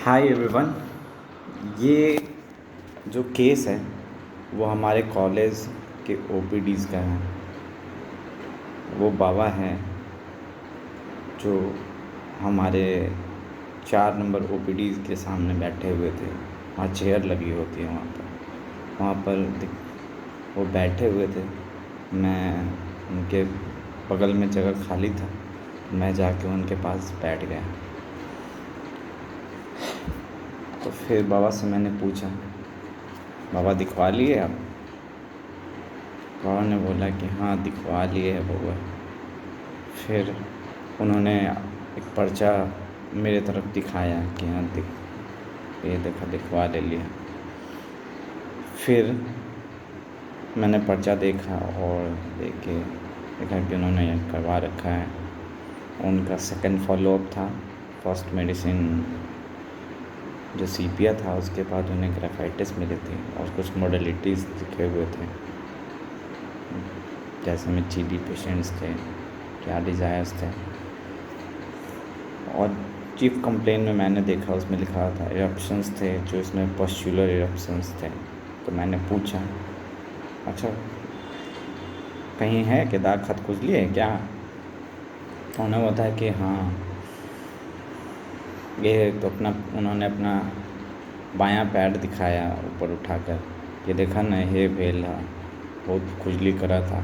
Hi everyone. ये जो case है वो हमारे कॉलेज के ओपीडीज़ का है। वो बाबा हैं जो हमारे 4 नंबर ओपीडी के सामने बैठे हुए थे। वहाँ चेयर लगी होती है वो बैठे हुए थे। मैं उनके बगल में जगह खाली था, मैं जाके उनके पास बैठ गया। तो फिर बाबा से मैंने पूछा, बाबा दिखवा लिए आप? बाबा ने बोला कि हाँ दिखवा लिए है बउआ। फिर उन्होंने एक पर्चा मेरे तरफ दिखाया कि हाँ ये देखा दिखवा ले लिया। फिर मैंने पर्चा देखा और देखा कि उन्होंने करवा रखा है। उनका सेकंड फॉलोअप था। फर्स्ट मेडिसिन जो सीपिया था, उसके बाद उन्हें ग्रेफाइटिस मिली थी और कुछ मॉडलिटीज़ लिखे हुए थे, जैसे में TB पेशेंट्स थे, क्या डिज़ायर्स थे। और चीफ कंप्लेन में मैंने देखा उसमें लिखा था इरप्शंस थे, जो इसमें पस्चुलर इरप्शंस थे। तो मैंने पूछा, अच्छा कहीं है कि दाग खत खुजली है क्या? तो उन्हें बताया कि हाँ ये तो उन्होंने अपना बायां पैर दिखाया ऊपर उठाकर, ये देखा ना ये भेल है, बहुत खुजली करा था।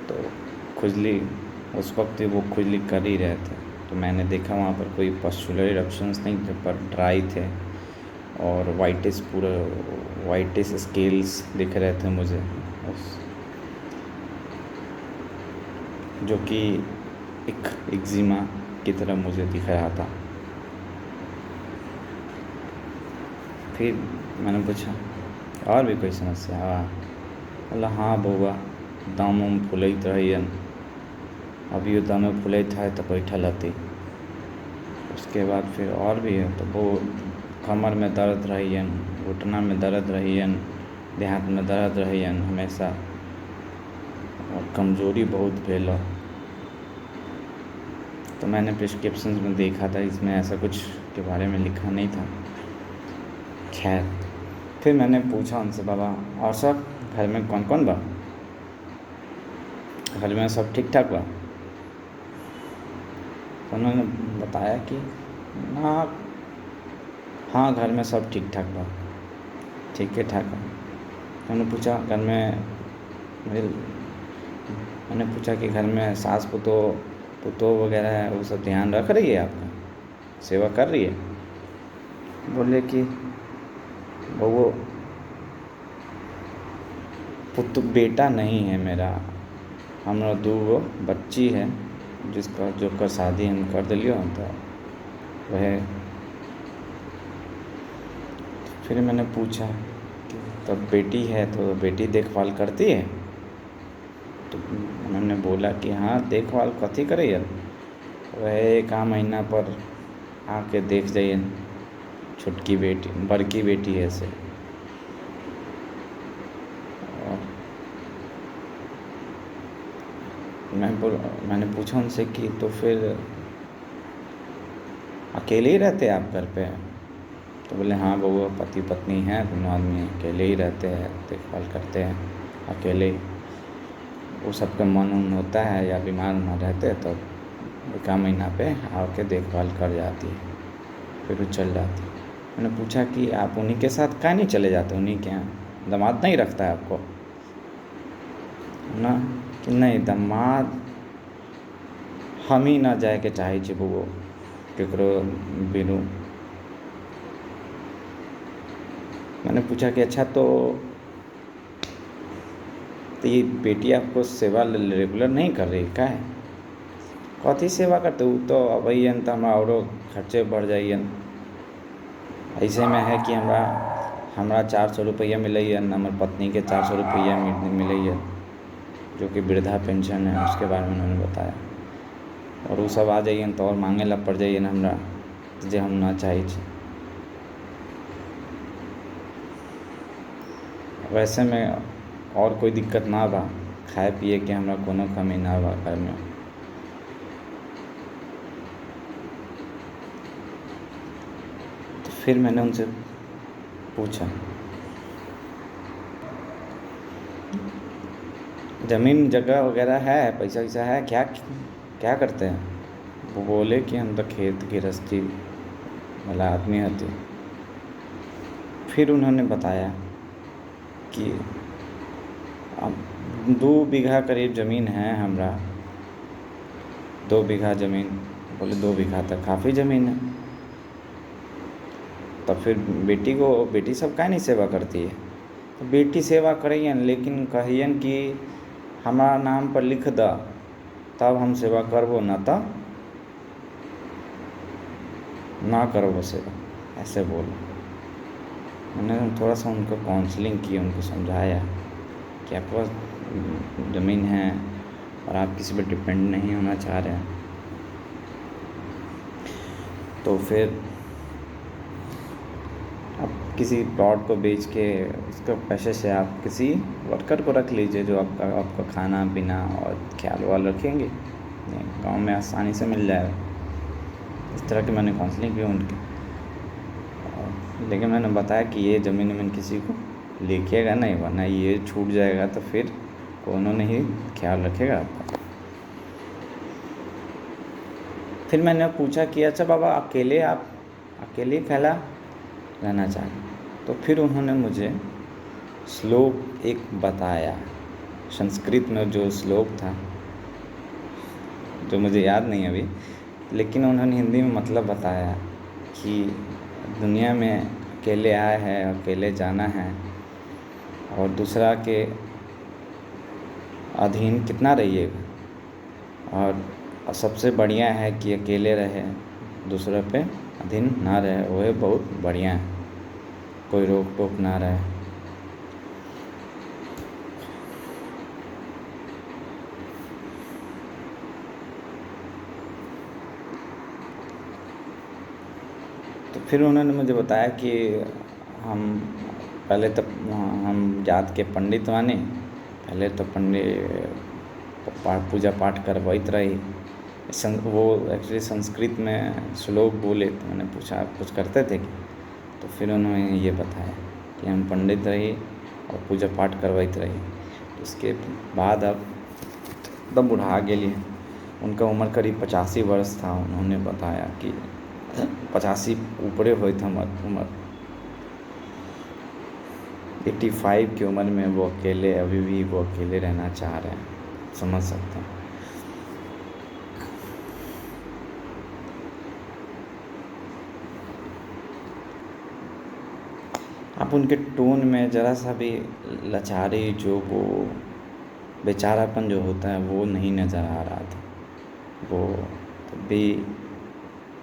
तो खुजली उस वक्त वो खुजली कर ही रहे थे। तो मैंने देखा वहाँ पर कोई पस्चुलर इरप्शंस नहीं थे, पर ड्राई थे और वाइटिस स्केल्स दिख रहे थे मुझे, जो कि एक एक्जिमा की तरह मुझे दिख रहा था। फिर मैंने पूछा और भी कोई समस्या है? बोला हाँ बउआ, दम उम फुलैत रहैयन, अभियो दमे फुलैत है तो बैठल हती। उसके बाद फिर और भी है, तो वो कमर में दर्द रहैयन, घुटना में दर्द रहैयन, देह हाथ में दर्द रहैयन हमेशा, और कमज़ोरी बहुत भेल। तो मैंने प्रिस्क्रिप्शन में देखा था, इसमें ऐसा कुछ के बारे में लिखा नहीं था। खैर, फिर मैंने पूछा उनसे, बाबा और सब घर में कौन कौन बा? घर में सब ठीक ठाक बा? तो उन्होंने बताया कि ना हाँ घर में सब ठीक ठाक बा, ठीक है ठाक है। मैंने पूछा घर में मैंने पूछा कि घर में सास पुतोह वगैरह है, वो सब ध्यान रख रही है, आपका सेवा कर रही है? बोले कि वो बेटा नहीं है मेरा, हमरा 2 बच्ची है, जोकर शादी हम कर दिलियो। तो वह फिर मैंने पूछा कि तब बेटी है तो बेटी देखभाल करती है? तो उन्होंने बोला कि हाँ देखभाल कथी करे, वह 1 महीना पर आके देख जाइए, छोटकी बेटी बड़की बेटी है से। मैंने पूछा उनसे कि तो फिर अकेले ही रहते हैं आप घर पे? तो बोले हाँ बउआ, पति पत्नी हैं, दोनों आदमी अकेले ही रहते हैं, देखभाल करते हैं अकेले ही। वो सबका मन उन होता है या बीमार ना रहते तो 1 महीना पे आके देखभाल कर जाती है, फिर वो चल जाती है। मैंने पूछा कि आप उन्हीं के साथ काहे नहीं चले जाते, उन्हीं के यहाँ दामाद नहीं रखता है आपको ना? कि नहीं दामाद हम ही ना जाए के चाहे छी बउआ केकरो बिनु। मैंने पूछा कि अच्छा तो ये बेटी आपको सेवा रेगुलर नहीं कर रही का है? कथी सेवा करते, वो तो अबैन तो हमारा औरो खर्चे बढ़ जाइयन। ऐसे में है कि हमरा 400 रुपया मिलैया, हमर पत्नी के 400 रुपया मिलैया, जो कि वृद्धा पेंशन है, उसके बारे में उन्होंने बताया। और वो सब आ जाइए तो और मांगे ला पड़ जाइए हमरा, जे हम ना चाहे छी। वैसे में और कोई दिक्कत ना बा, खाए पिए के हमरा कोनो कमी ना बा घर में। फिर मैंने उनसे पूछा, ज़मीन जगह वगैरह है, पैसा वैसा है, क्या क्या करते हैं? वो बोले कि हम तो खेत गृहस्थी वाला आदमी हती। फिर उन्होंने बताया कि अब 2 बीघा करीब ज़मीन है हमरा। 2 बीघा ज़मीन, बोले 2 बीघा तक काफ़ी ज़मीन है, तब फिर बेटी सब काहे नहीं सेवा करती है? तो बेटी सेवा करियन, लेकिन कहियन कि हमारा नाम पर लिख द, तब हम सेवा करबो, न तो ना करबो सेवा, ऐसे बोला। मैंने थोड़ा सा उनको काउंसलिंग की, उनको समझाया कि आपके पास ज़मीन है और आप किसी पर डिपेंड नहीं होना चाह रहे हैं, तो फिर आप किसी प्लॉट को बेच के उसके पैसे से आप किसी वर्कर को रख लीजिए जो आपका खाना पीना और ख्याल वाल रखेंगे, गांव में आसानी से मिल जाएगा। इस तरह की मैंने काउंसलिंग की उनकी, लेकिन मैंने बताया कि ये ज़मीन किसी को लिखिएगा नहीं, वरना ये छूट जाएगा तो फिर कौन नहीं ख्याल रखेगा आपका। फिर मैंने पूछा कि अच्छा बाबा, आप अकेले फैला रहना चाहें? तो फिर उन्होंने मुझे श्लोक एक बताया, संस्कृत में जो श्लोक था, जो मुझे याद नहीं अभी, लेकिन उन्होंने हिंदी में मतलब बताया कि दुनिया में अकेले आए हैं, अकेले जाना है, और दूसरा के अधीन कितना रहिएगा, और सबसे बढ़िया है कि अकेले रहे, दूसरे पे अधीन ना रहे, वह बहुत बढ़िया है, कोई रोक टोक ना रहे। तो फिर उन्होंने मुझे बताया कि हम पहले तो हम जात के पंडित वानी, पहले तो पूजा पाठ करवाइत रही। वो एक्चुअली संस्कृत में श्लोक बोले, तो मैंने पूछा आप कुछ करते थे क्या? तो फिर उन्होंने ये बताया कि हम पंडित रही और पूजा पाठ करवाइत रही। उसके बाद अब एकदम बुढ़ा गेली, उनका उम्र करीब 85 वर्ष था। उन्होंने बताया कि 85 ऊपरे होइत हमर उम्र, 85 की उम्र में वो अकेले, अभी भी वो अकेले रहना चाह रहे हैं, समझ सकते हैं। आप उनके टोन में ज़रा सा भी लाचारी, जो वो बेचारापन जो होता है वो नहीं नज़र आ रहा था। वो तब भी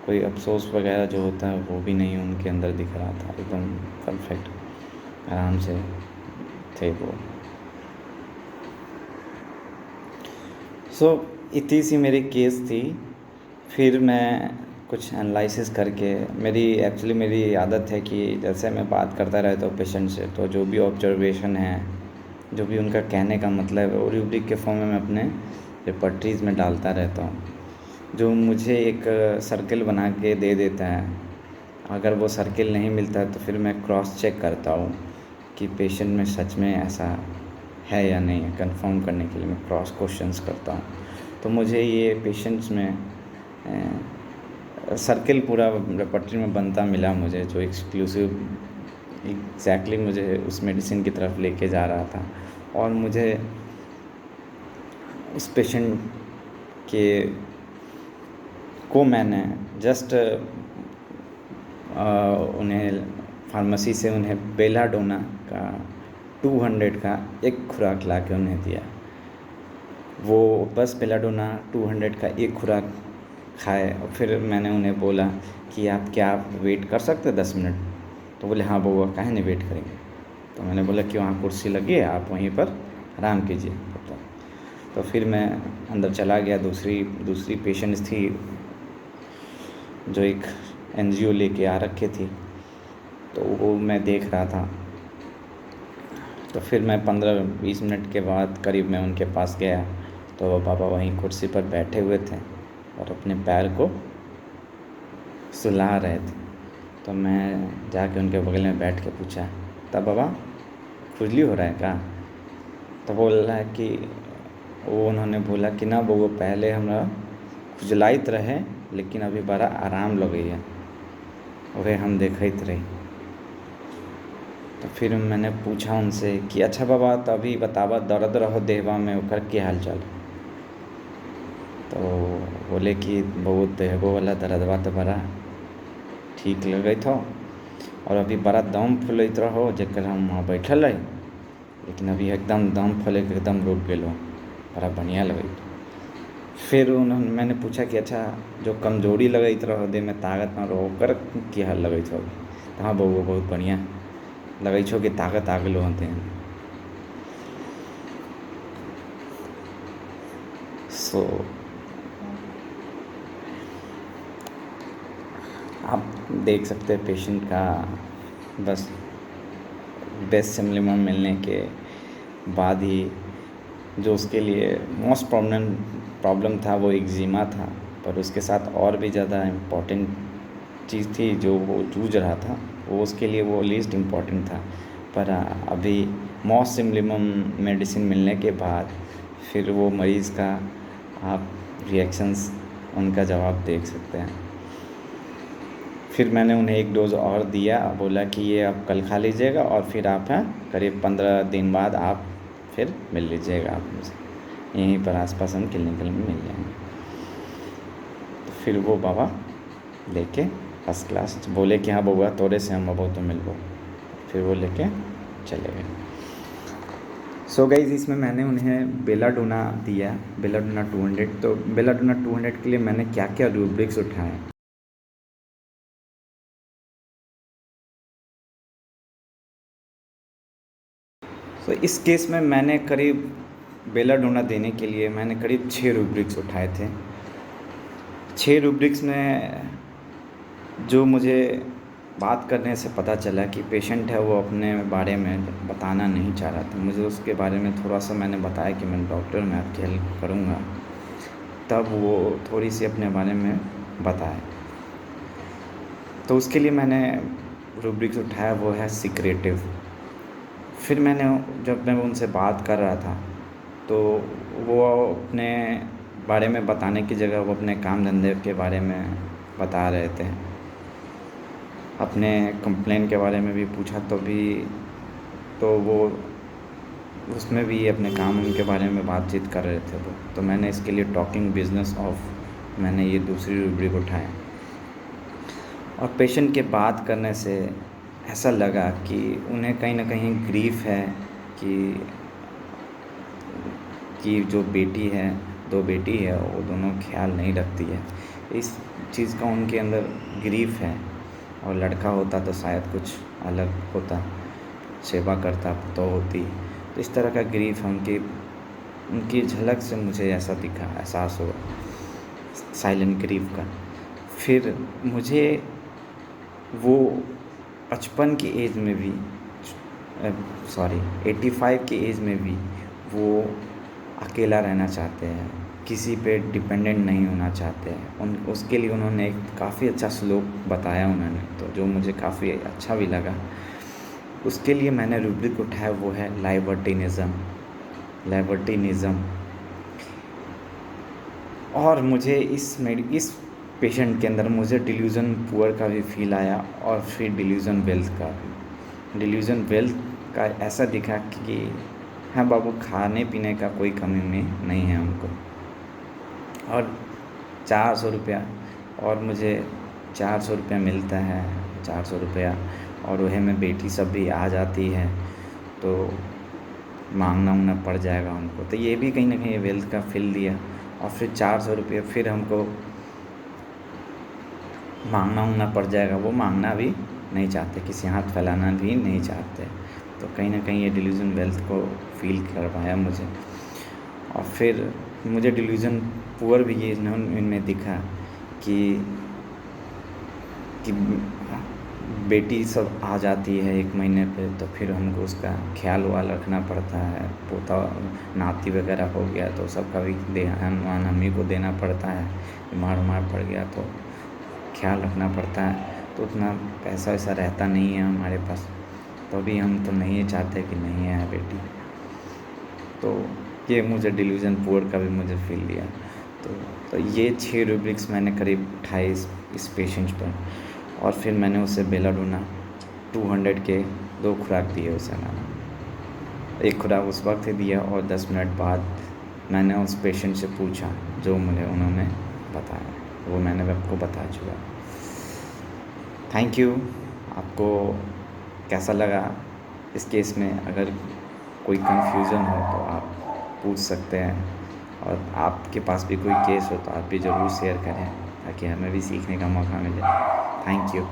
कोई अफसोस वगैरह जो होता है वो भी नहीं उनके अंदर दिख रहा था, एकदम परफेक्ट आराम से थे वो। इतनी सी मेरी केस थी। फिर मैं कुछ एनालिसिस करके, मेरी आदत है कि जैसे मैं बात करता रहता हूँ पेशेंट से, तो जो भी ऑब्जर्वेशन है, जो भी उनका कहने का मतलब है, वो रूब्रिक के फॉर्म में मैं अपने रिपर्टरीज़ में डालता रहता हूँ, जो मुझे एक सर्किल बना के दे देता है। अगर वो सर्किल नहीं मिलता है तो फिर मैं क्रॉस चेक करता हूँ कि पेशेंट में सच में ऐसा है या नहीं है। कंफर्म करने के लिए मैं क्रॉस क्वेश्चंस करता हूँ। तो मुझे ये पेशेंट्स में सर्किल पूरा रेपर्टरी में बनता मिला मुझे, जो एक्सक्लूसिव एग्जैक्टली मुझे उस मेडिसिन की तरफ लेके जा रहा था। और मुझे उस पेशेंट के को मैंने जस्ट उन्हें फार्मेसी से उन्हें बेलाडोना का 200 का एक खुराक ला के उन्हें दिया। वो बस बेलाडोना 200 का एक खुराक खाए, और फिर मैंने उन्हें बोला कि आप वेट कर सकते हैं 10 मिनट? तो बोले हाँ बउआ, काहे नहीं वेट करेंगे। तो मैंने बोला कि वहाँ कुर्सी लगी है, आप वहीं पर आराम कीजिए। तो फिर मैं अंदर चला गया। दूसरी पेशेंट्स थी जो एक एनजीओ लेके आ रखे थी, तो वो मैं देख रहा था। तो फिर मैं 15-20 मिनट के बाद करीब मैं उनके पास गया, तो वो बाबा वहीं कुर्सी पर बैठे हुए थे और अपने पैर को सुला रहे थे। तो मैं जाके उनके बगल में बैठ के पूछा, तब बाबा खुजली हो रहा है क्या? तो बोल रहा है कि उन्होंने बोला कि ना वो पहले हमरा खुजलाइत रहे, लेकिन अभी बड़ा आराम लगैया, वही हम देखते रही। तो फिर मैंने पूछा उनसे कि अच्छा बाबा, तो अभी बतावा दर्द रहो देहवा में, ओकर के हाल चाल? तो बोले कि बहुत देहबो वाला दर्दवा तो बड़ा ठीक लगत हो, और अभी बड़ा दम फूलत रहो, जकर हम वहाँ बैठल रही, लेकिन अभी एकदम दम फूले के एकदम रुक गए, बड़ा बढ़िया लगत। फिर मैंने पूछा कि अच्छा जो कमजोरी लगत रहो, देह में ताकत ना रहो, ओकर की हाल लगत हो? तो हाँ बउआ, बहुत बढ़िया लगै छो कि ताकत आ गलो होते हैं। सो आप देख सकते हैं पेशेंट का बस बेस्ट सिम्पटम मिलने के बाद ही जो उसके लिए मोस्ट प्रॉब्लम था वो एक्जिमा था, पर उसके साथ और भी ज़्यादा इम्पॉर्टेंट चीज़ थी जो वो जूझ रहा था, वो उसके लिए वो लीस्ट इम्पॉर्टेंट था। पर अभी मोस्ट सिम्पटम मेडिसिन मिलने के बाद फिर वो मरीज़ का आप रिएक्शंस, उनका जवाब देख सकते हैं। फिर मैंने उन्हें एक डोज़ और दिया, बोला कि ये आप कल खा लीजिएगा, और फिर आप करीब 15 दिन बाद आप फिर मिल लीजिएगा आप मुझसे, यहीं पर आसपास हम क्लिनिकल में मिल जाएंगे। तो फिर वो बाबा लेके फर्स्ट क्लास बोले कि हाँ बउआ, तोरे से हम अब तो मिलबो, फिर वो लेके चले गए। सो गाइस, इसमें मैंने उन्हें बेलाडोना दिया, बेलाडोना 200। तो बेलाडोना 200 के लिए मैंने क्या क्या रूब्रिक्स उठाए। तो इस केस में मैंने करीब बेलाडोना देने के लिए मैंने करीब 6 रूब्रिक्स उठाए थे। 6 रूब्रिक्स में जो मुझे बात करने से पता चला कि पेशेंट है वो अपने बारे में बताना नहीं चाह रहा था, मुझे उसके बारे में थोड़ा सा मैंने बताया कि मैं डॉक्टर, मैं आपकी हेल्प करूँगा, तब वो थोड़ी सी अपने बारे में बताए। तो उसके लिए मैंने रूब्रिक्स उठाया, वो है सीक्रेटिव। फिर मैंने जब मैं उनसे बात कर रहा था तो वो अपने बारे में बताने की जगह वो अपने काम धंधे के बारे में बता रहे थे। अपने कंप्लेन के बारे में भी पूछा तो वो उसमें भी अपने काम उनके बारे में बातचीत कर रहे थे वो। तो मैंने इसके लिए टॉकिंग बिजनेस ऑफ मैंने ये दूसरी रूब्रिक उठाया। और पेशेंट के बात करने से ऐसा लगा कि उन्हें कहीं ना कहीं ग्रीफ है कि जो बेटी है, 2 बेटी है, वो दोनों ख्याल नहीं रखती है। इस चीज़ का उनके अंदर ग्रीफ है, और लड़का होता तो शायद कुछ अलग होता, सेवा करता तो होती। तो इस तरह का ग्रीफ उनकी झलक से मुझे ऐसा दिखा, एहसास हुआ साइलेंट ग्रीफ का। फिर मुझे वो 55 की एज में भी 85 की एज में भी वो अकेला रहना चाहते हैं, किसी पे डिपेंडेंट नहीं होना चाहते हैं। उसके लिए उन्होंने एक काफ़ी अच्छा श्लोक बताया उन्होंने, तो जो मुझे काफ़ी अच्छा भी लगा। उसके लिए मैंने रूब्रिक उठाया, वो है लाइबर्टिनिज़म। और मुझे इस पेशेंट के अंदर मुझे डिल्यूज़न पुअर का भी फील आया, और फिर डिल्यूज़न वेल्थ का भी। डिल्यूज़न वेल्थ का ऐसा दिखा कि हाँ बाबू, खाने पीने का कोई कमी में नहीं है हमको, और 400 रुपया, और मुझे 400 रुपया मिलता है, 400 रुपया, और वह में बेटी सब भी आ जाती है, तो मांगना पड़ जाएगा उनको। तो ये भी कहीं ना कहीं वेल्थ का फील दिया। और फिर 400 रुपये फिर हमको मांगना पड़ जाएगा, वो मांगना भी नहीं चाहते, किसी हाथ फैलाना भी नहीं चाहते। तो कहीं ना कहीं ये डिल्यूज़न वेल्थ को फील करवाया मुझे। और फिर मुझे डिल्यूज़न पुअर भी ये इनमें दिखा कि बेटी सब आ जाती है 1 महीने पे, तो फिर हमको उसका ख्याल वाल रखना पड़ता है। पोता नाती वगैरह हो गया तो सबका भी ध्यान वान हम ही को देना पड़ता है। बीमार पड़ गया तो ख्याल रखना पड़ता है। तो उतना पैसा वैसा रहता नहीं है हमारे पास, तो अभी हम तो नहीं चाहते कि नहीं है बेटी। तो ये मुझे डिल्यूजन पुअर का भी मुझे फील लिया। तो ये 6 रूब्रिक्स मैंने करीब उठाए इस पेशेंट पर, और फिर मैंने उसे बेलाडोना 200 के 2 खुराक दिए उसे मैंने। एक खुराक उस वक्त ही दिया और 10 मिनट बाद मैंने उस पेशेंट से पूछा, जो मुझे उन्होंने बताया वो मैंने आपको बता चुका। Thank you. आपको कैसा लगा इस केस में? अगर कोई कन्फ्यूज़न हो तो आप पूछ सकते हैं, और आपके पास भी कोई केस हो तो आप भी ज़रूर शेयर करें, ताकि हमें भी सीखने का मौका मिले। Thank you.